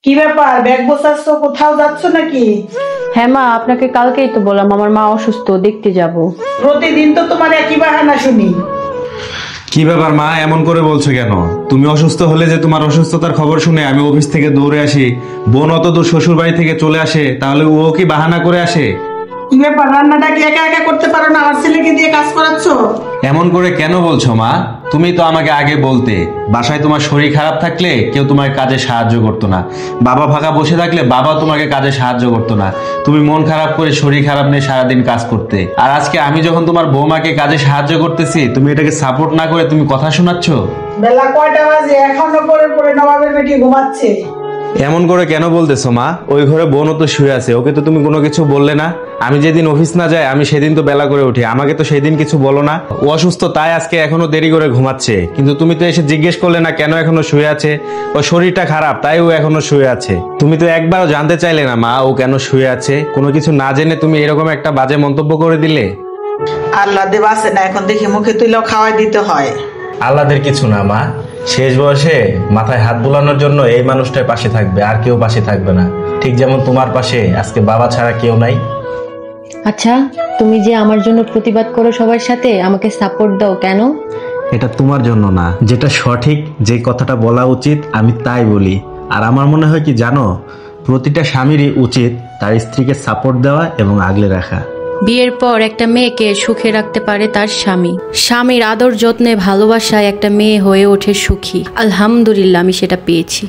কি ব্যাপার, ব্যাগ গোছাচ্ছ? কোথাও যাচ্ছ নাকি? হ্যাঁ মা, আপনাকে কালকেই তো বললাম আমার মা অসুস্থ, দেখতে যাব। প্রতিদিন তো তোমার একই বাহানা শুনি। কি ব্যাপার মা, এমন করে বলছো কেন? তুমি অসুস্থ হলে যে তোমার অসুস্থতার খবর শুনে আমি অফিস থেকে দৌড়ে আসি, বোন অত দূর শ্বশুর বাড়ি থেকে চলে আসে, তাহলে ও কি বাহানা করে আসে? কি ব্যাপার, রান্নাটা কি একা একা করতে পারো না? আমার ছেলেকে দিয়ে কাজ করাচ্ছ? এমন করে কেন বলছো মা? তুমি তো আমাকে আগে বলতে বাসায় তোমার শরীর খারাপ থাকলে কেউ তোমার কাজে সাহায্য করতো না, বাবা ফাঁকা বসে থাকলে বাবা তোমাকে কাজে সাহায্য করতো না, তুমি মন খারাপ করে শরীর খারাপ নিয়ে সারাদিন কাজ করতে। আর আজকে আমি যখন তোমার বৌমাকে কাজে সাহায্য করতেছি, তুমি এটাকে সাপোর্ট না করে তুমি কথা শোনাচ্ছ। বেলা কয়টা বাজে? এখনো পরে পরে নবাবের বেটি ঘুমাচ্ছে। এমন করে কেন বলতেছো মা? ওই ঘরে বোনও তো শুয়ে আছে, ওকে তো তুমি কোনো কিছু বললে না। আমি যেদিন অফিস না যাই আমি সেদিন তো বেলা করে উঠি, আমাকে তো সেদিন কিছু বলো না। ও অসুস্থ তাই আজকে এখনো দেরি করে ঘুমাচ্ছে, কিন্তু তুমি তো এসে জিজ্ঞেস করলে না কেন এখনো শুয়ে আছে। ও শরীরটা খারাপ তাই ও এখনো শুয়ে আছে। তুমি তো একবারও জানতে চাইলে না মা ও কেন শুয়ে আছে। কোনো কিছু না জেনে তুমি এরকম একটা বাজে মন্তব্য করে দিলে। আল্লাহ দেব আছে না, এখন দেখি মুখে তুইলেও খাওয়াই দিতে হয়। আল্লাদের কিছু না মা, শেষ বয়সে মাথায় হাত বুলানোর জন্য এই মানুষটার পাশে থাকবে, আর কেউ পাশে থাকবে না। ঠিক যেমন তোমার পাশে আজকে বাবা ছাড়া কেউ নাই। আচ্ছা, তুমি যে আমার জন্য প্রতিবাদ করো সবার সাথে, আমাকে সাপোর্ট দাও কেন? এটা তোমার জন্য না, যেটা সঠিক, যে কথাটা বলা উচিত আমি তাই বলি। আর আমার মনে হয় কি জানো, প্রতিটা স্বামীরই উচিত তার স্ত্রীকে সাপোর্ট দেওয়া এবং আগলে রাখা। বিয়ের পর একটা মেয়েকে সুখে রাখতে পারে তার স্বামী। স্বামীর আদর যত্নে ভালোবাসায় একটা মেয়ে হয়ে ওঠে সুখী। আলহামদুলিল্লাহ, আমি সেটা পেয়েছি।